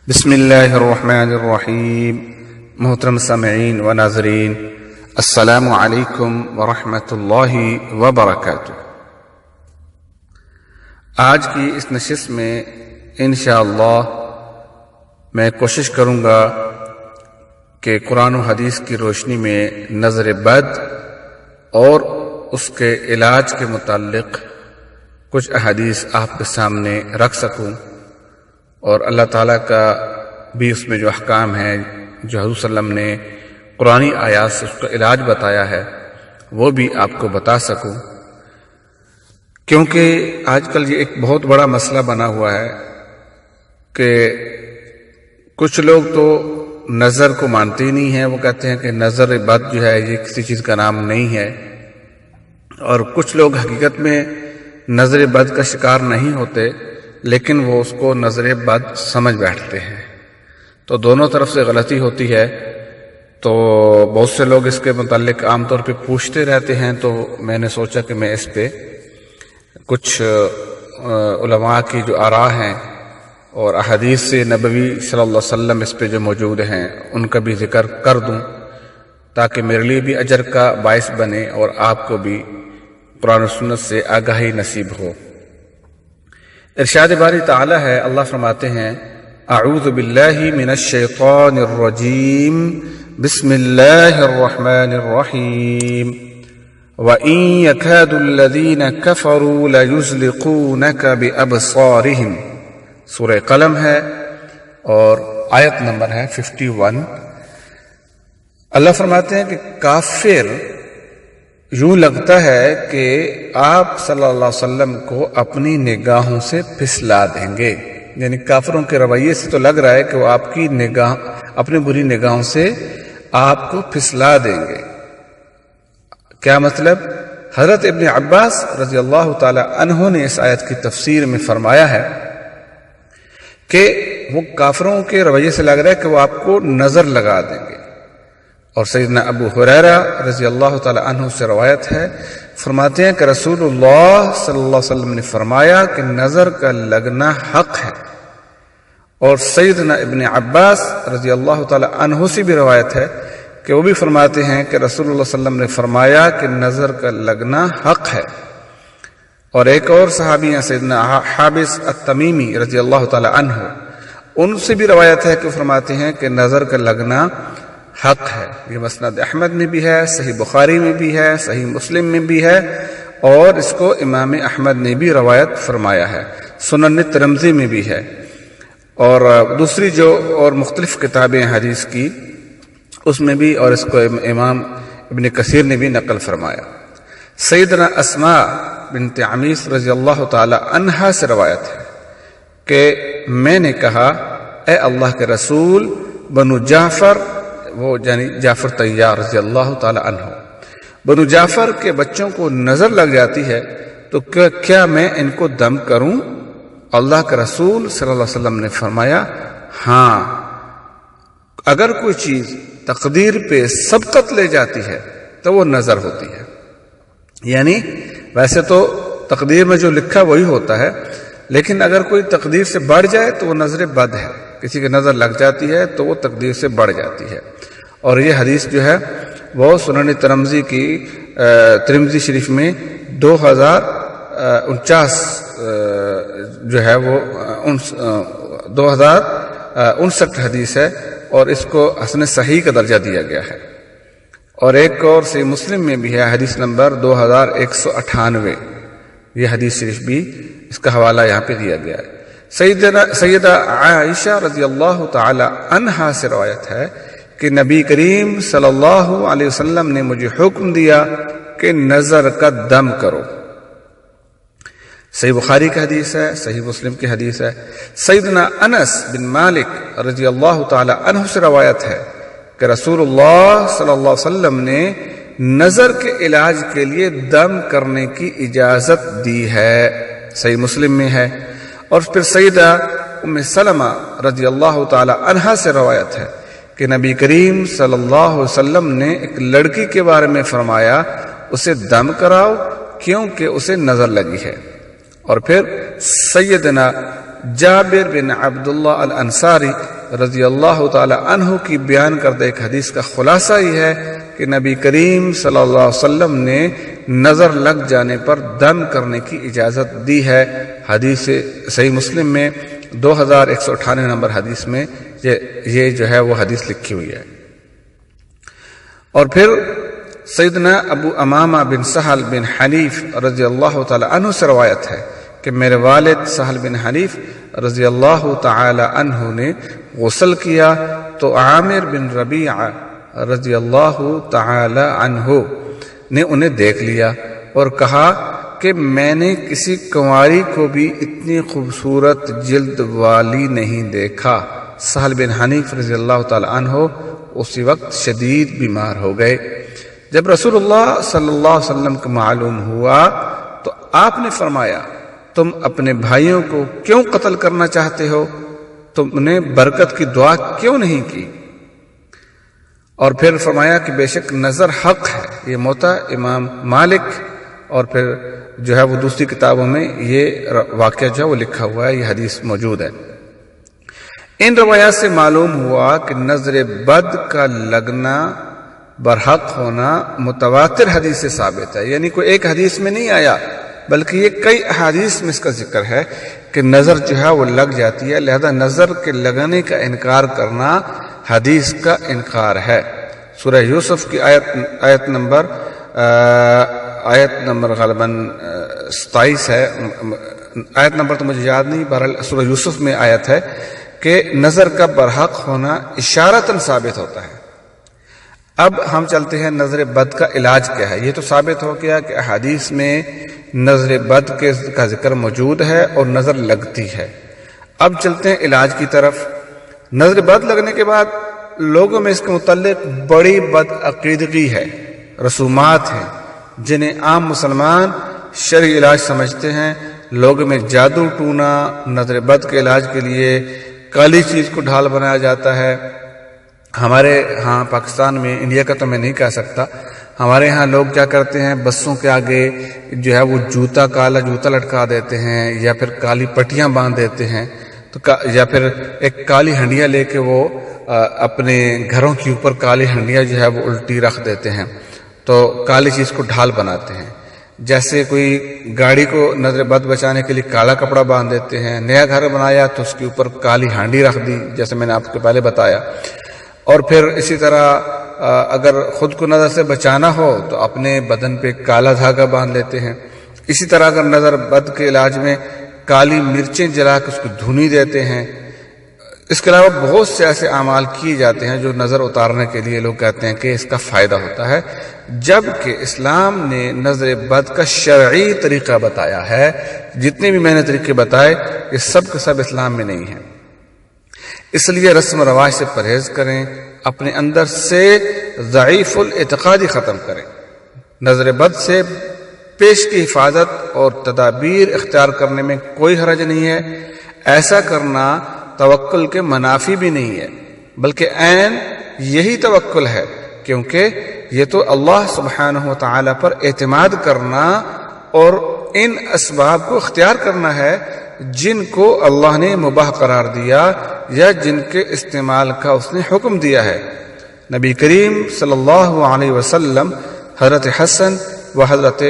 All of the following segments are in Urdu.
بسم اللہ الرحمن الرحیم۔ محترم سامعین و ناظرین، السلام علیکم ورحمۃ اللہ وبرکاتہ۔ آج کی اس نشست میں انشاءاللہ میں کوشش کروں گا کہ قرآن و حدیث کی روشنی میں نظر بد اور اس کے علاج کے متعلق کچھ احادیث آپ کے سامنے رکھ سکوں، اور اللہ تعالیٰ کا بھی اس میں جو احکام ہیں جو حضور صلی اللہ علیہ وسلم نے قرآنی آیات سے اس کا علاج بتایا ہے وہ بھی آپ کو بتا سکوں، کیونکہ آج کل یہ ایک بہت بڑا مسئلہ بنا ہوا ہے کہ کچھ لوگ تو نظر کو مانتے ہی نہیں ہیں۔ وہ کہتے ہیں کہ نظر بد جو ہے یہ کسی چیز کا نام نہیں ہے، اور کچھ لوگ حقیقت میں نظر بد کا شکار نہیں ہوتے لیکن وہ اس کو نظر بد سمجھ بیٹھتے ہیں، تو دونوں طرف سے غلطی ہوتی ہے۔ تو بہت سے لوگ اس کے متعلق عام طور پہ پوچھتے رہتے ہیں، تو میں نے سوچا کہ میں اس پہ کچھ علماء کی جو آراء ہیں اور احادیث سے نبوی صلی اللہ علیہ وسلم اس پہ جو موجود ہیں ان کا بھی ذکر کر دوں، تاکہ میرے لیے بھی اجر کا باعث بنے اور آپ کو بھی قرآن و سنت سے آگاہی نصیب ہو۔ ارشاد باری تعالی ہے، اللہ فرماتے ہیں اعوذ باللہ من الشیطان الرجیم بسم اللہ الرحمن الرحیم وَإِن يَكَادُ الَّذِينَ كَفَرُوا لَيُزْلِقُونَكَ بِأَبْصَارِهِمْ، سورہ قلم ہے اور آیت نمبر ہے 51۔ اللہ فرماتے ہیں کہ کافر یوں لگتا ہے کہ آپ صلی اللہ علیہ وسلم کو اپنی نگاہوں سے پھسلا دیں گے، یعنی کافروں کے رویے سے تو لگ رہا ہے کہ وہ آپ کی نگاہ اپنی بری نگاہوں سے آپ کو پھسلا دیں گے۔ کیا مطلب؟ حضرت ابن عباس رضی اللہ تعالی عنہ نے اس آیت کی تفسیر میں فرمایا ہے کہ وہ کافروں کے رویے سے لگ رہا ہے کہ وہ آپ کو نظر لگا دیں گے، اور سیدنا ابو ہریرہ رضی اللہ تعالی عنہ سے روایت ہے، فرماتے ہیں کہ رسول اللہ صلی اللہ علیہ وسلم نے فرمایا کہ نظر کا لگنا حق ہے، اور سیدنا ابن عباس رضی اللہ تعالی عنہ سے بھی روایت ہے کہ وہ بھی فرماتے ہیں کہ رسول اللہ صلی اللہ علیہ وسلم نے فرمایا کہ نظر کا لگنا حق ہے۔ اور ایک اور صحابی ہیں سیدنا حابس التمیمی رضی اللہ تعالی عنہ، ان سے بھی روایت ہے کہ فرماتے ہیں کہ نظر کا لگنا حق ہے۔ یہ مسند احمد میں بھی ہے، صحیح بخاری میں بھی ہے، صحیح مسلم میں بھی ہے، اور اس کو امام احمد نے بھی روایت فرمایا ہے، سنن ترمذی میں بھی ہے، اور دوسری جو اور مختلف کتابیں حدیث کی اس میں بھی، اور اس کو امام ابن کثیر نے بھی نقل فرمایا۔ سیدنا اسماء بنت عمیس رضی اللہ تعالی عنہا سے روایت ہے کہ میں نے کہا اے اللہ کے رسول، بنو جعفر، وہ یعنی جعفر طیار رضی اللہ تعالی عنہ، بنو جعفر کے بچوں کو نظر لگ جاتی ہے تو کیا میں ان کو دم کروں؟ اللہ کے رسول صلی اللہ علیہ وسلم نے فرمایا ہاں، اگر کوئی چیز تقدیر پہ سبقت لے جاتی ہے تو وہ نظر ہوتی ہے، یعنی ویسے تو تقدیر میں جو لکھا وہی ہوتا ہے، لیکن اگر کوئی تقدیر سے بڑھ جائے تو وہ نظر بد ہے، کسی کی نظر لگ جاتی ہے تو وہ تقدیر سے بڑھ جاتی ہے۔ اور یہ حدیث جو ہے وہ سنن ترمذی کی ترمذی شریف میں 2049 جو ہے وہ 2059 حدیث ہے، اور اس کو حسن صحیح کا درجہ دیا گیا ہے۔ اور ایک اور صحیح مسلم میں بھی ہے، حدیث نمبر 2198، یہ حدیث شریف بھی اس کا حوالہ یہاں پہ دیا گیا ہے۔ سیدہ عائشہ رضی اللہ تعالی عنہا سے روایت ہے کہ نبی کریم صلی اللہ علیہ وسلم نے مجھے حکم دیا کہ نظر کا دم کرو۔ صحیح بخاری کی حدیث ہے، صحیح مسلم کی حدیث ہے۔ سیدنا انس بن مالک رضی اللہ تعالی عنہ سے روایت ہے کہ رسول اللہ صلی اللہ علیہ وسلم نے نظر کے علاج کے لیے دم کرنے کی اجازت دی ہے، صحیح مسلم میں ہے۔ اور پھر سیدہ ام سلمہ رضی اللہ تعالی عنہا سے روایت ہے کہ نبی کریم صلی اللہ علیہ وسلم نے ایک لڑکی کے بارے میں فرمایا اسے دم کراؤ کیونکہ اسے نظر لگی ہے۔ اور پھر سیدنا جابر بن عبداللہ الانصاری رضی اللہ تعالی عنہ کی بیان کردہ ایک حدیث کا خلاصہ یہ ہے کہ نبی کریم صلی اللہ علیہ وسلم نے نظر لگ جانے پر دم کرنے کی اجازت دی ہے۔ حدیث صحیح مسلم میں 2198 نمبر حدیث میں یہ جو ہے وہ حدیث لکھی ہوئی ہے۔ اور پھر سیدنا ابو امامہ بن سہل بن حنیف رضی اللہ تعالی عنہ سے روایت ہے کہ میرے والد سہل بن حنیف رضی اللہ تعالی عنہ نے غسل کیا تو عامر بن ربیعہ رضی اللہ تعالی عنہ نے انہیں دیکھ لیا اور کہا کہ میں نے کسی کنواری کو بھی اتنی خوبصورت جلد والی نہیں دیکھا۔ سہل بن حنیف رضی اللہ تعالی عنہ اسی وقت شدید بیمار ہو گئے۔ جب رسول اللہ صلی اللہ علیہ وسلم کو معلوم ہوا تو آپ نے فرمایا تم اپنے بھائیوں کو کیوں قتل کرنا چاہتے ہو؟ تم نے برکت کی دعا کیوں نہیں کی؟ اور پھر فرمایا کہ بے شک نظر حق ہے۔ یہ موطا امام مالک اور پھر جو ہے وہ دوسری کتابوں میں یہ واقعہ جو ہے وہ لکھا ہوا ہے، یہ حدیث موجود ہے۔ ان روایات سے معلوم ہوا کہ نظر بد کا لگنا برحق ہونا متواتر حدیث سے ثابت ہے، یعنی کوئی ایک حدیث میں نہیں آیا بلکہ یہ کئی احادیث میں اس کا ذکر ہے کہ نظر جو ہے وہ لگ جاتی ہے، لہذا نظر کے لگنے کا انکار کرنا حدیث کا انکار ہے۔ سورہ یوسف کی آیت نمبر غالباً 27 ہے، آیت نمبر تو مجھے یاد نہیں، بہرحال سورہ یوسف میں آیت ہے کہ نظر کا برحق ہونا اشارتاً ثابت ہوتا ہے۔ اب ہم چلتے ہیں نظر بد کا علاج کیا ہے۔ یہ تو ثابت ہو گیا کہ احادیث میں نظر بد کا ذکر موجود ہے اور نظر لگتی ہے۔ اب چلتے ہیں علاج کی طرف۔ نظر بد لگنے کے بعد لوگوں میں اس کے متعلق بڑی بد عقیدگی ہے، رسومات ہیں جنہیں عام مسلمان شرعی علاج سمجھتے ہیں۔ لوگوں میں جادو ٹونا، نظر بد کے علاج کے لیے کالی چیز کو ڈھال بنایا جاتا ہے۔ ہمارے ہاں پاکستان میں، انڈیا کا تو میں نہیں کہہ سکتا، ہمارے ہاں لوگ کیا کرتے ہیں، بسوں کے آگے جو ہے وہ کالا جوتا لٹکا دیتے ہیں یا پھر کالی پٹیاں باندھ دیتے ہیں، تو یا پھر ایک کالی ہنڈیا لے کے وہ اپنے گھروں کے اوپر کالی ہنڈیا جو ہے وہ الٹی رکھ دیتے ہیں، تو کالی چیز کو ڈھال بناتے ہیں۔ جیسے کوئی گاڑی کو نظر بد بچانے کے لیے کالا کپڑا باندھ دیتے ہیں، نیا گھر بنایا تو اس کے اوپر کالی ہانڈی رکھ دی، جیسے میں نے آپ کو پہلے بتایا۔ اور پھر اسی طرح اگر خود کو نظر سے بچانا ہو تو اپنے بدن پہ کالا دھاگا باندھ لیتے ہیں۔ اسی طرح اگر نظر بد کے علاج میں کالی مرچیں جلا کے اس کو دھنی دیتے ہیں۔ اس کے علاوہ بہت سے ایسے اعمال کیے جاتے ہیں جو نظر اتارنے کے لیے لوگ کہتے ہیں کہ اس کا فائدہ ہوتا ہے، جبکہ اسلام نے نظر بد کا شرعی طریقہ بتایا ہے۔ جتنے بھی میں نے طریقے بتائے یہ سب کے سب اسلام میں نہیں ہیں، اس لیے رسم و رواج سے پرہیز کریں، اپنے اندر سے ضعیف الاعتقادی ختم کریں۔ نظر بد سے پیش کی حفاظت اور تدابیر اختیار کرنے میں کوئی حرج نہیں ہے۔ ایسا کرنا توکل کے منافی بھی نہیں ہے، بلکہ عین یہی توکل ہے، کیونکہ یہ تو اللہ سبحانہ و تعالی پر اعتماد کرنا اور ان اسباب کو اختیار کرنا ہے جن کو اللہ نے مباح قرار دیا یا جن کے استعمال کا اس نے حکم دیا ہے۔ نبی کریم صلی اللہ علیہ وسلم حضرت حسن و حضرت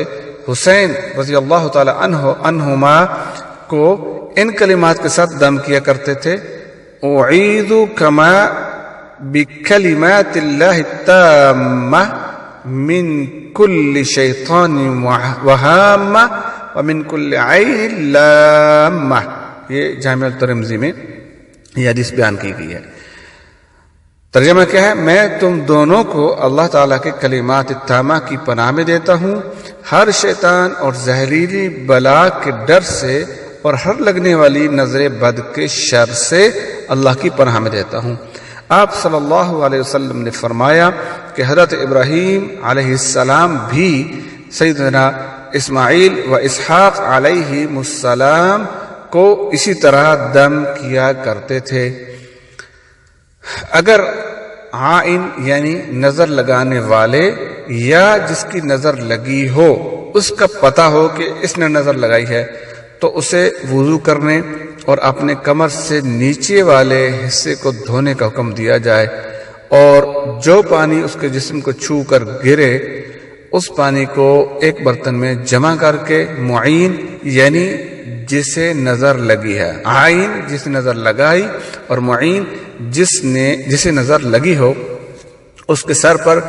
حسین رضی اللہ تعالی عنہما کو ان کلمات کے ساتھ دم کیا کرتے تھے: اعیذکما بکلمات اللہ التامہ من کل شیطان وہامہ ومن کل عین لامہ۔ یہ جامع الترمذی میں یہ حدیث بیان کی گئی ہے۔ ترجمہ کیا ہے؟ میں تم دونوں کو اللہ تعالیٰ کے کلمات التامہ کی پناہ میں دیتا ہوں، ہر شیطان اور زہریلی بلا کے ڈر سے اور ہر لگنے والی نظر بد کے شر سے اللہ کی پناہ میں دیتا ہوں۔ آپ صلی اللہ علیہ وسلم نے فرمایا کہ حضرت ابراہیم علیہ السلام بھی سیدنا اسماعیل و اسحاق علیہ السلام کو اسی طرح دم کیا کرتے تھے۔ اگر عائن یعنی نظر لگانے والے یا جس کی نظر لگی ہو اس کا پتہ ہو کہ اس نے نظر لگائی ہے تو اسے وضو کرنے اور اپنے کمر سے نیچے والے حصے کو دھونے کا حکم دیا جائے، اور جو پانی اس کے جسم کو چھو کر گرے اس پانی کو ایک برتن میں جمع کر کے معین یعنی جسے نظر لگی ہے، عین جس نے نظر لگائی اور معین جسے نظر لگی ہو، اس کے سر پر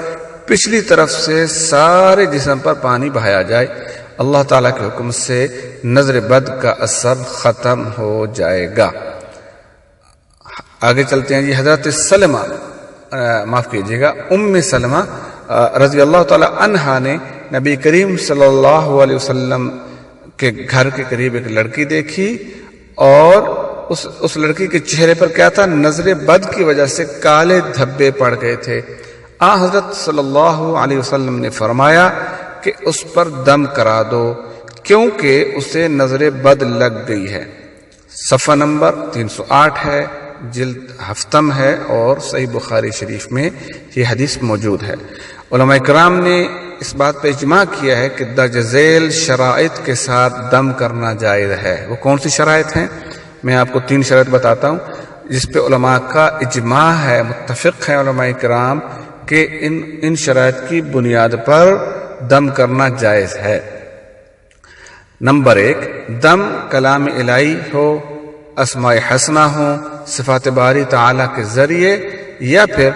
پچھلی طرف سے سارے جسم پر پانی بہایا جائے۔ اللہ تعالیٰ کے حکم سے نظر بد کا اثر ختم ہو جائے گا۔ آگے چلتے ہیں جی۔ حضرت سلمہ معاف کیجیے گا ام سلمہ رضی اللہ تعالی عنہا نے نبی کریم صلی اللہ علیہ وسلم کے گھر کے قریب ایک لڑکی دیکھی، اور اس لڑکی کے چہرے پر کیا تھا؟ نظر بد کی وجہ سے کالے دھبے پڑ گئے تھے۔ حضرت صلی اللہ علیہ وسلم نے فرمایا کہ اس پر دم کرا دو کیونکہ اسے نظر بد لگ گئی ہے۔ صفحہ نمبر 308 ہے، جلد ہفتم ہے، اور صحیح بخاری شریف میں یہ حدیث موجود ہے۔ علماء کرام نے اس بات پہ اجماع کیا ہے کہ درج ذیل شرائط کے ساتھ دم کرنا جائز ہے۔ وہ کون سی شرائط ہیں؟ میں آپ کو 3 شرائط بتاتا ہوں جس پہ علماء کا اجماع ہے، متفق ہے علماء کرام کہ ان شرائط کی بنیاد پر دم کرنا جائز ہے۔ نمبر 1، دم کلام الہی ہو، اسماء حسنہ ہو، صفات باری تعالیٰ کے ذریعے، یا پھر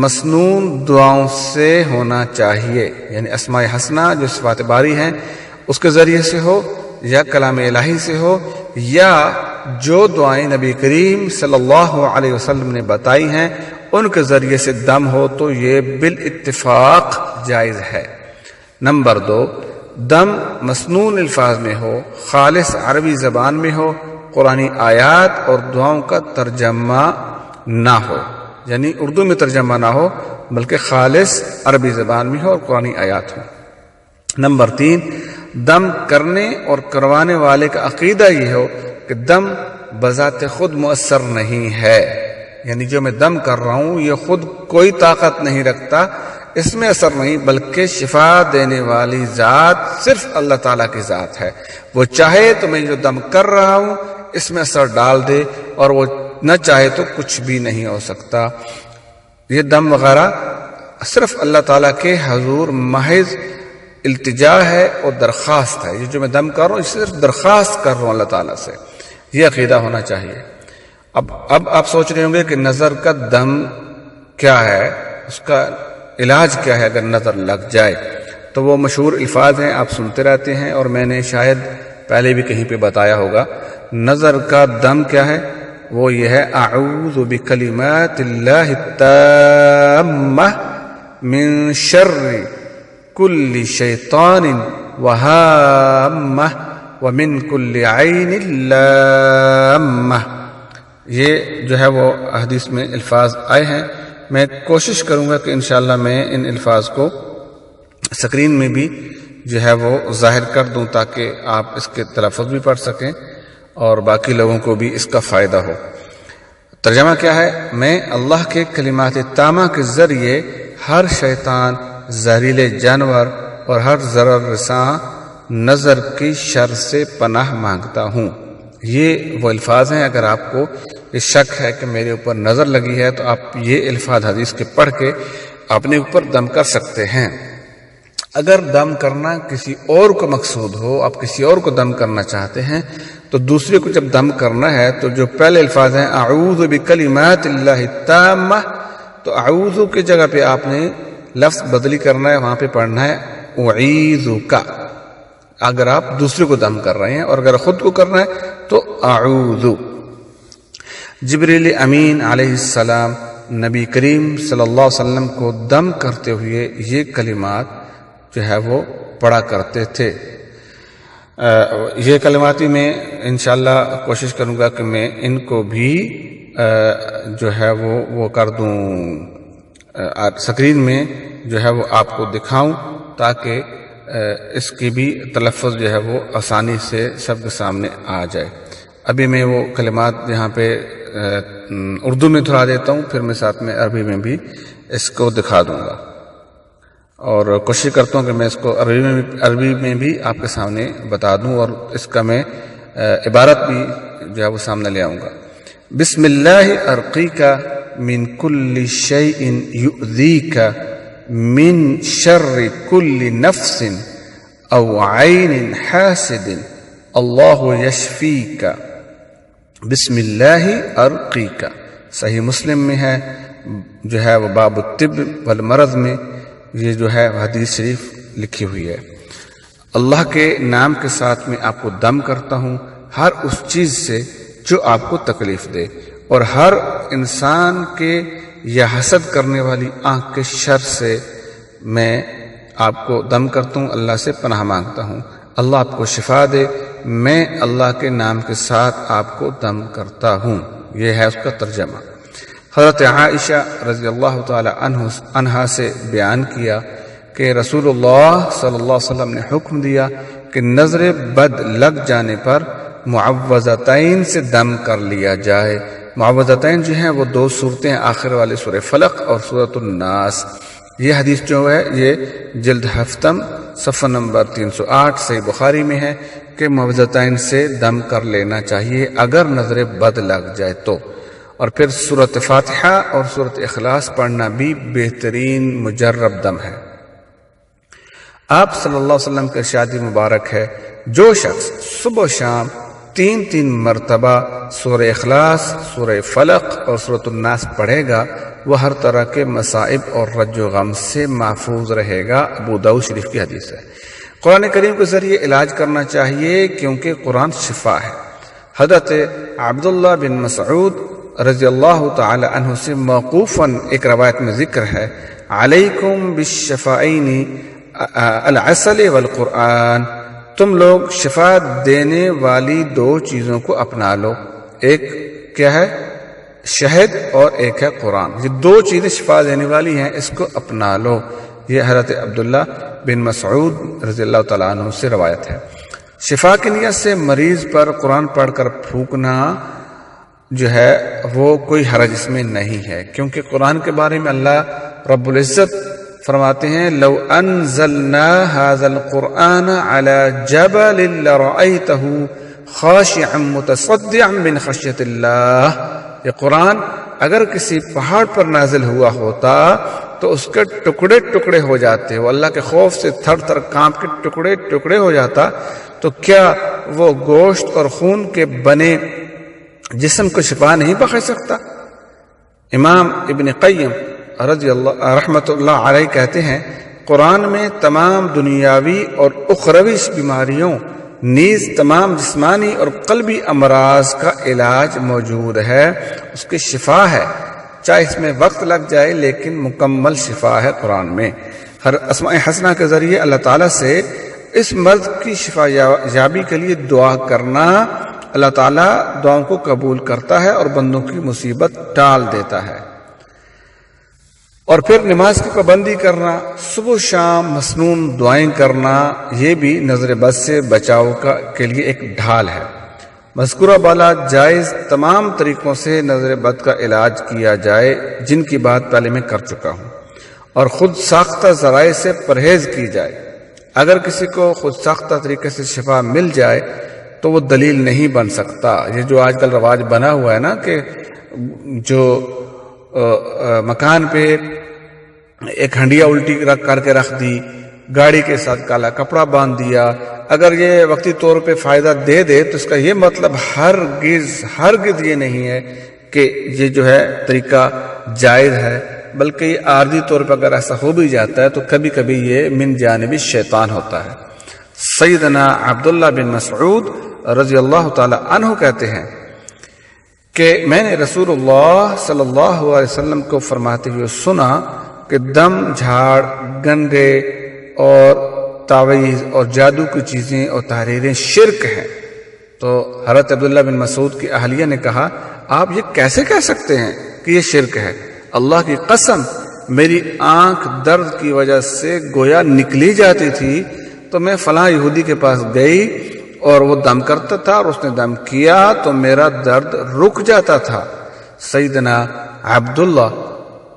مسنون دعاؤں سے ہونا چاہیے، یعنی اسماء حسنہ جو صفات باری ہیں اس کے ذریعے سے ہو، یا کلام الہی سے ہو، یا جو دعائیں نبی کریم صلی اللہ علیہ وسلم نے بتائی ہیں ان کے ذریعے سے دم ہو تو یہ بالاتفاق جائز ہے۔ نمبر 2، دم مسنون الفاظ میں ہو، خالص عربی زبان میں ہو، قرآنی آیات اور دعاؤں کا ترجمہ نہ ہو، یعنی اردو میں ترجمہ نہ ہو بلکہ خالص عربی زبان میں ہو اور قرآنی آیات ہو۔ نمبر 3، دم کرنے اور کروانے والے کا عقیدہ یہ ہو کہ دم بذات خود مؤثر نہیں ہے، یعنی جو میں دم کر رہا ہوں یہ خود کوئی طاقت نہیں رکھتا، اس میں اثر نہیں، بلکہ شفا دینے والی ذات صرف اللہ تعالیٰ کی ذات ہے۔ وہ چاہے تو میں جو دم کر رہا ہوں اس میں اثر ڈال دے، اور وہ نہ چاہے تو کچھ بھی نہیں ہو سکتا۔ یہ دم وغیرہ صرف اللہ تعالیٰ کے حضور محض التجا ہے اور درخواست ہے۔ یہ جو میں دم کر رہا ہوں صرف درخواست کر رہا ہوں اللہ تعالیٰ سے، یہ عقیدہ ہونا چاہیے۔ اب آپ سوچ رہے ہوں گے کہ نظر کا دم کیا ہے، اس کا علاج کیا ہے اگر نظر لگ جائے؟ تو وہ مشہور الفاظ ہیں، آپ سنتے رہتے ہیں، اور میں نے شاید پہلے بھی کہیں پہ بتایا ہوگا۔ نظر کا دم کیا ہے؟ وہ یہ ہے اعوذ بکلمات اللہ التامہ من شر کل شیطان وہامہ ومن کل عین لامہ۔ یہ جو ہے وہ حدیث میں الفاظ آئے ہیں۔ میں کوشش کروں گا کہ انشاءاللہ میں ان الفاظ کو سکرین میں بھی جو ہے وہ ظاہر کر دوں تاکہ آپ اس کے تلفظ بھی پڑھ سکیں اور باقی لوگوں کو بھی اس کا فائدہ ہو۔ ترجمہ کیا ہے؟ میں اللہ کے کلمات تامہ کے ذریعے ہر شیطان، زہریلے جانور اور ہر ضرر رساں نظر کی شر سے پناہ مانگتا ہوں۔ یہ وہ الفاظ ہیں، اگر آپ کو یہ شک ہے کہ میرے اوپر نظر لگی ہے تو آپ یہ الفاظ حدیث کے پڑھ کے اپنے اوپر دم کر سکتے ہیں۔ اگر دم کرنا کسی اور کو مقصود ہو، آپ کسی اور کو دم کرنا چاہتے ہیں، تو دوسرے کو جب دم کرنا ہے تو جو پہلے الفاظ ہیں اعوذ بکلمات اللہ التامہ، تو اعوذ کی جگہ پہ آپ نے لفظ بدلی کرنا ہے، وہاں پہ پڑھنا ہے اعیذک، اگر آپ دوسرے کو دم کر رہے ہیں، اور اگر خود کو کرنا ہے تو اعوذ۔ جبریل امین علیہ السلام نبی کریم صلی اللہ علیہ وسلم کو دم کرتے ہوئے یہ کلمات جو ہے وہ پڑھا کرتے تھے۔ یہ کلمات میں انشاءاللہ کوشش کروں گا کہ میں ان کو بھی جو ہے وہ کر دوں، سکرین میں جو ہے وہ آپ کو دکھاؤں تاکہ اس کی بھی تلفظ جو ہے وہ آسانی سے سب کے سامنے آ جائے۔ ابھی میں وہ کلمات یہاں پہ اردو میں دہرا دیتا ہوں، پھر میں ساتھ میں عربی میں بھی اس کو دکھا دوں گا، اور کوشش کرتا ہوں کہ میں اس کو عربی میں بھی آپ کے سامنے بتا دوں، اور اس کا میں عبارت بھی جو ہے وہ سامنے لے آؤں گا۔ بسم اللہ ارقیک من کل شیء یؤذیک من شر کل نفس او عین حاسد اللہ یشفیک بسم اللہ ارقیک۔ صحیح مسلم میں ہے، جو ہے وہ باب الطب والمرض میں یہ جو ہے حدیث شریف لکھی ہوئی ہے۔ اللہ کے نام کے ساتھ میں آپ کو دم کرتا ہوں ہر اس چیز سے جو آپ کو تکلیف دے، اور ہر انسان کے یا حسد کرنے والی آنکھ کے شر سے میں آپ کو دم کرتا ہوں، اللہ سے پناہ مانگتا ہوں، اللہ آپ کو شفا دے، میں اللہ کے نام کے ساتھ آپ کو دم کرتا ہوں۔ یہ ہے اس کا ترجمہ۔ حضرت عائشہ رضی اللہ تعالی عنہا سے بیان کیا کہ رسول اللہ صلی اللہ علیہ وسلم نے حکم دیا کہ نظر بد لگ جانے پر معوذتین سے دم کر لیا جائے۔ معوذتین جو ہیں وہ دو صورتیں، آخر والے سورہ فلق اور سورۃ الناس۔ یہ حدیث جو ہے یہ جلد ہفتم صفحہ نمبر 308 صحیح بخاری میں ہے کہ معوذتین سے دم کر لینا چاہیے اگر نظر بد لگ جائے تو، اور پھر سورۃ فاتحہ اور سورۃ اخلاص پڑھنا بھی بہترین مجرب دم ہے۔ آپ صلی اللہ علیہ وسلم کے ارشاد مبارک ہے، جو شخص صبح و شام 3 مرتبہ سورہ اخلاص، سورہ فلق اور سورۃ الناس پڑھے گا وہ ہر طرح کے مصائب اور رنج و غم سے محفوظ رہے گا۔ ابو داؤد شریف کی حدیث ہے۔ قرآن کریم کے ذریعے علاج کرنا چاہیے کیونکہ قرآن شفا ہے۔ حضرت عبداللہ بن مسعود رضی اللہ تعالی عنہ سے موقوفاً ایک روایت میں ذکر ہے، علیکم بالشفائین العسل والقرآن، تم لوگ شفا دینے والی 2 چیزوں کو اپنا لو، ایک کیا ہے؟ شہد، اور ایک ہے قرآن۔ یہ 2 چیزیں شفا دینے والی ہیں، اس کو اپنا لو۔ یہ حضرت عبداللہ بن مسعود رضی اللہ تعالیٰ عنہ سے روایت ہے۔ شفا کی نیت سے مریض پر قرآن پڑھ کر پھونکنا جو ہے وہ کوئی حرج اس میں نہیں ہے، کیونکہ قرآن کے بارے میں اللہ رب العزت فرماتے ہیں، لو انزلنا هذا القرآن على جبل لرأيته خاشعا متصدعا من خشیۃ اللہ۔ یہ قرآن اگر کسی پہاڑ پر نازل ہوا ہوتا تو اس کے ٹکڑے ٹکڑے ہو جاتے، وہ اللہ کے خوف سے تھر تھر کانپ کے ٹکڑے ٹکڑے ہو جاتا، تو کیا وہ گوشت اور خون کے بنے جسم کو شفا نہیں بخش سکتا؟ امام ابن قیم رضی اللہ رحمت اللہ علیہ کہتے ہیں، قرآن میں تمام دنیاوی اور اخروی بیماریوں نیز تمام جسمانی اور قلبی امراض کا علاج موجود ہے، اس کی شفا ہے، چاہے اس میں وقت لگ جائے لیکن مکمل شفا ہے قرآن میں۔ ہر اسماء حسنہ کے ذریعے اللہ تعالیٰ سے اس مرض کی شفا یابی کے لیے دعا کرنا، اللہ تعالیٰ دعاؤں کو قبول کرتا ہے اور بندوں کی مصیبت ٹال دیتا ہے۔ اور پھر نماز کی پابندی کرنا، صبح و شام مسنون دعائیں کرنا، یہ بھی نظر بد سے بچاؤ کے لیے ایک ڈھال ہے۔ مذکورہ بالا جائز تمام طریقوں سے نظر بد کا علاج کیا جائے جن کی بات پہلے میں کر چکا ہوں، اور خود ساختہ ذرائع سے پرہیز کی جائے۔ اگر کسی کو خود ساختہ طریقے سے شفا مل جائے تو وہ دلیل نہیں بن سکتا۔ یہ جو آج کل رواج بنا ہوا ہے نا کہ جو مکان پہ ایک ہنڈیا الٹی کر کے رکھ دی، گاڑی کے ساتھ کالا کپڑا باندھ دیا، اگر یہ وقتی طور پہ فائدہ دے دے تو اس کا یہ مطلب ہرگز یہ نہیں ہے کہ یہ جو ہے طریقہ جائز ہے، بلکہ یہ عارضی طور پر اگر ایسا ہو بھی جاتا ہے تو کبھی کبھی یہ من جانب شیطان ہوتا ہے۔ سیدنا عبداللہ بن مسعود رضی اللہ تعالی عنہ کہتے ہیں کہ میں نے رسول اللہ صلی اللہ علیہ وسلم کو فرماتے ہوئے سنا کہ دم، جھاڑ، گنڈے اور تعویذ اور جادو کی چیزیں اور تحریریں شرک ہیں۔ تو حضرت عبداللہ بن مسعود کی اہلیہ نے کہا، آپ یہ کیسے کہہ سکتے ہیں کہ یہ شرک ہے؟ اللہ کی قسم، میری آنکھ درد کی وجہ سے گویا نکلی جاتی تھی تو میں فلاں یہودی کے پاس گئی اور وہ دم کرتا تھا اور اس نے دم کیا تو میرا درد رک جاتا تھا۔ سیدنا عبداللہ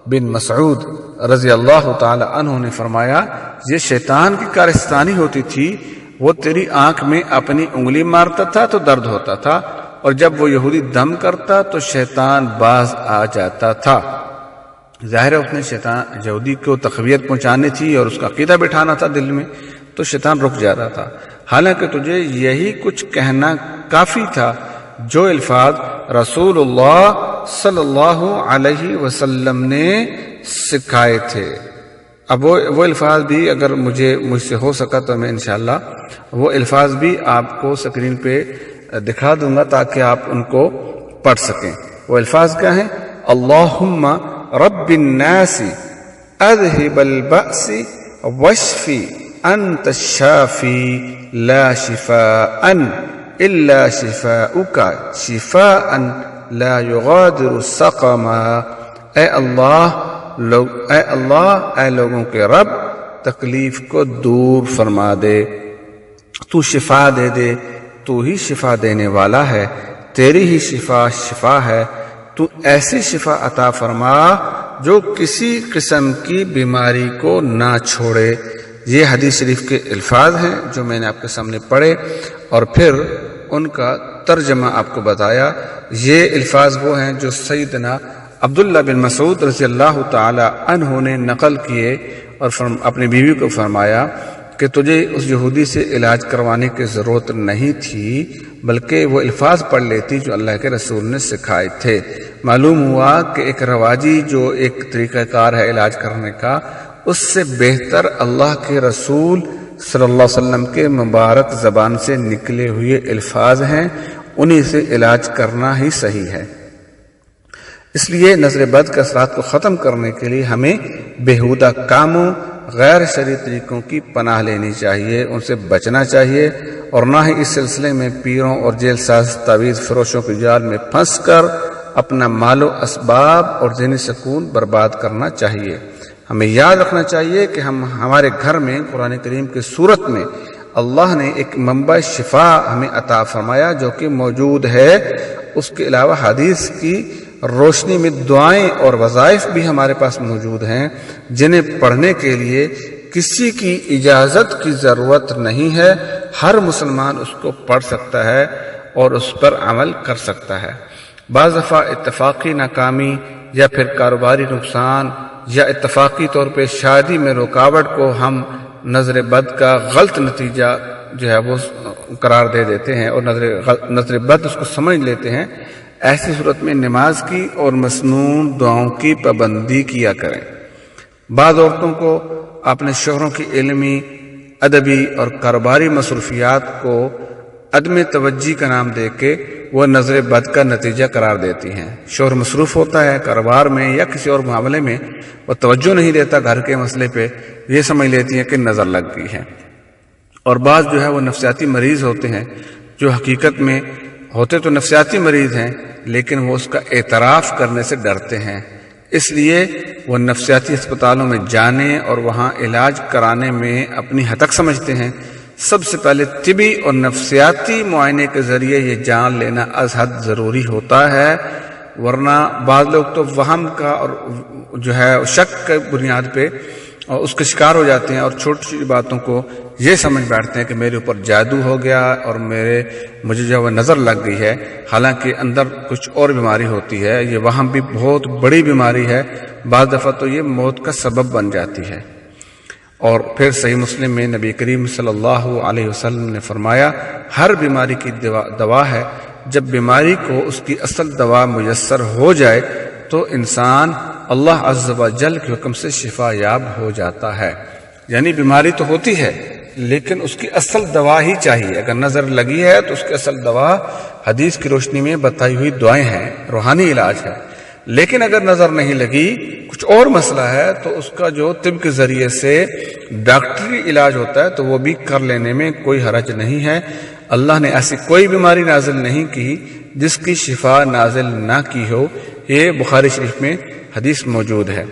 بن مسعود رضی اللہ تعالی عنہ نے فرمایا، یہ شیطان کی کارستانی ہوتی تھی، وہ تیری آنکھ میں اپنی انگلی مارتا تھا تو درد ہوتا تھا، اور جب وہ یہودی دم کرتا تو شیطان باز آ جاتا تھا۔ ظاہر ہے اس نے یہودی کو تقویت پہنچانی تھی اور اس کا عقیدہ بٹھانا تھا دل میں، تو شیطان رک جاتا تھا۔ حالانکہ تجھے یہی کچھ کہنا کافی تھا جو الفاظ رسول اللہ صلی اللہ علیہ وسلم نے سکھائے تھے۔ اب وہ الفاظ بھی اگر مجھ سے ہو سکا تو میں انشاءاللہ وہ الفاظ بھی آپ کو اسکرین پہ دکھا دوں گا تاکہ آپ ان کو پڑھ سکیں۔ وہ الفاظ کیا ہیں؟ اللہم رب الناس اذہب البأس واشفی انت الشافی لا شفاء الا شفاؤک شفاء لا یغادر سقما۔ اے لوگوں کے رب، تکلیف کو دور فرما دے، تو شفا دے دے، تو ہی شفا دینے والا ہے، تیری ہی شفا ہے، تو ایسی شفا عطا فرما جو کسی قسم کی بیماری کو نہ چھوڑے۔ یہ حدیث شریف کے الفاظ ہیں جو میں نے آپ کے سامنے پڑھے اور پھر ان کا ترجمہ آپ کو بتایا۔ یہ الفاظ وہ ہیں جو سیدنا عبداللہ بن مسعود رضی اللہ تعالی عنہ نے نقل کیے اور اپنی بیوی کو فرمایا کہ تجھے اس یہودی سے علاج کروانے کی ضرورت نہیں تھی، بلکہ وہ الفاظ پڑھ لیتی جو اللہ کے رسول نے سکھائے تھے۔ معلوم ہوا کہ ایک رواجی جو ایک طریقہ کار ہے علاج کرنے کا، اس سے بہتر اللہ کے رسول صلی اللہ علیہ وسلم کے مبارک زبان سے نکلے ہوئے الفاظ ہیں، انہی سے علاج کرنا ہی صحیح ہے۔ اس لیے نظر بد کے اثرات کو ختم کرنے کے لیے ہمیں بیہودہ کاموں، غیر شرعی طریقوں کی پناہ لینی چاہیے، ان سے بچنا چاہیے، اور نہ ہی اس سلسلے میں پیروں اور جیل ساز تعویذ فروشوں کی جال میں پھنس کر اپنا مال و اسباب اور ذہنی سکون برباد کرنا چاہیے۔ ہمیں یاد رکھنا چاہیے کہ ہمارے گھر میں قرآن کریم کی صورت میں اللہ نے ایک منبع شفا ہمیں عطا فرمایا جو کہ موجود ہے۔ اس کے علاوہ حدیث کی روشنی میں دعائیں اور وظائف بھی ہمارے پاس موجود ہیں، جنہیں پڑھنے کے لیے کسی کی اجازت کی ضرورت نہیں ہے، ہر مسلمان اس کو پڑھ سکتا ہے اور اس پر عمل کر سکتا ہے۔ بعض دفعہ اتفاقی ناکامی یا پھر کاروباری نقصان یا اتفاقی طور پہ شادی میں رکاوٹ کو ہم نظر بد کا غلط نتیجہ جو ہے وہ قرار دے دیتے ہیں اور نظر بد اس کو سمجھ لیتے ہیں۔ ایسی صورت میں نماز کی اور مسنون دعاؤں کی پابندی کیا کریں۔ بعض عورتوں کو اپنے شوہروں کی علمی، ادبی اور کاروباری مصروفیات کو عدم توجہ کا نام دے کے وہ نظر بد کا نتیجہ قرار دیتی ہیں۔ شوہر مصروف ہوتا ہے کاروبار میں یا کسی اور معاملے میں، وہ توجہ نہیں دیتا گھر کے مسئلے پہ، یہ سمجھ لیتی ہیں کہ نظر لگ گئی ہے۔ اور بعض جو ہے وہ نفسیاتی مریض ہوتے ہیں، جو حقیقت میں ہوتے تو نفسیاتی مریض ہیں لیکن وہ اس کا اعتراف کرنے سے ڈرتے ہیں، اس لیے وہ نفسیاتی اسپتالوں میں جانے اور وہاں علاج کرانے میں اپنی ہتک سمجھتے ہیں۔ سب سے پہلے طبی اور نفسیاتی معائنے کے ذریعے یہ جان لینا از حد ضروری ہوتا ہے، ورنہ بعض لوگ تو وہم کا اور جو ہے شک کے بنیاد پہ اور اس کے شکار ہو جاتے ہیں اور چھوٹی چھوٹی باتوں کو یہ سمجھ بیٹھتے ہیں کہ میرے اوپر جادو ہو گیا اور مجھے جو ہے نظر لگ گئی ہے، حالانکہ اندر کچھ اور بیماری ہوتی ہے۔ یہ وہم بھی بہت بڑی بیماری ہے، بعض دفعہ تو یہ موت کا سبب بن جاتی ہے۔ اور پھر صحیح مسلم میں نبی کریم صلی اللہ علیہ وسلم نے فرمایا، ہر بیماری کی دوا ہے، جب بیماری کو اس کی اصل دوا میسر ہو جائے تو انسان اللہ عز و جل کے حکم سے شفا یاب ہو جاتا ہے۔ یعنی بیماری تو ہوتی ہے لیکن اس کی اصل دوا ہی چاہیے۔ اگر نظر لگی ہے تو اس کی اصل دوا حدیث کی روشنی میں بتائی ہوئی دعائیں ہیں، روحانی علاج ہے۔ لیکن اگر نظر نہیں لگی، کچھ اور مسئلہ ہے، تو اس کا جو طب کے ذریعے سے ڈاکٹری علاج ہوتا ہے تو وہ بھی کر لینے میں کوئی حرج نہیں ہے۔ اللہ نے ایسی کوئی بیماری نازل نہیں کی جس کی شفا نازل نہ کی ہو، یہ بخاری شریف میں حدیث موجود ہے۔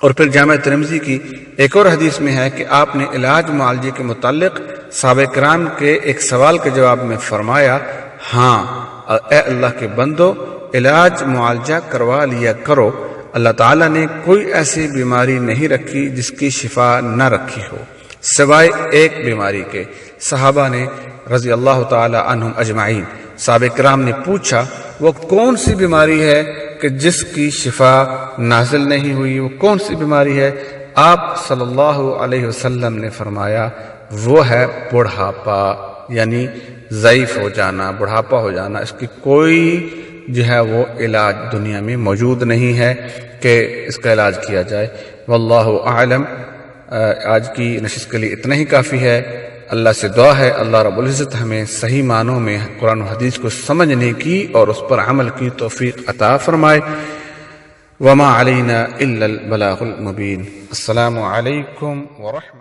اور پھر جامع ترمذی کی ایک اور حدیث میں ہے کہ آپ نے علاج معالجے کے متعلق صحابہ کرام کے ایک سوال کے جواب میں فرمایا، ہاں اے اللہ کے بندو، علاج معالجہ کروا لیا کرو، اللہ تعالیٰ نے کوئی ایسی بیماری نہیں رکھی جس کی شفا نہ رکھی ہو سوائے ایک بیماری کے۔ صحابہ نے رضی اللہ تعالی عنہم اجمعین صحابہ کرام نے پوچھا وہ کون سی بیماری ہے کہ جس کی شفا نازل نہیں ہوئی، وہ کون سی بیماری ہے؟ آپ صلی اللہ علیہ وسلم نے فرمایا وہ ہے بڑھاپا، یعنی ضعیف ہو جانا، بڑھاپا ہو جانا۔ اس کی کوئی جو ہے وہ علاج دنیا میں موجود نہیں ہے کہ اس کا علاج کیا جائے۔ واللہ اعلم۔ آج کی نشست کے لیے اتنا ہی کافی ہے۔ اللہ سے دعا ہے اللہ رب العزت ہمیں صحیح معنوں میں قرآن و حدیث کو سمجھنے کی اور اس پر عمل کی توفیق عطا فرمائے۔ وما علینا الا البلاغ المبین۔ السلام علیکم ورحمۃ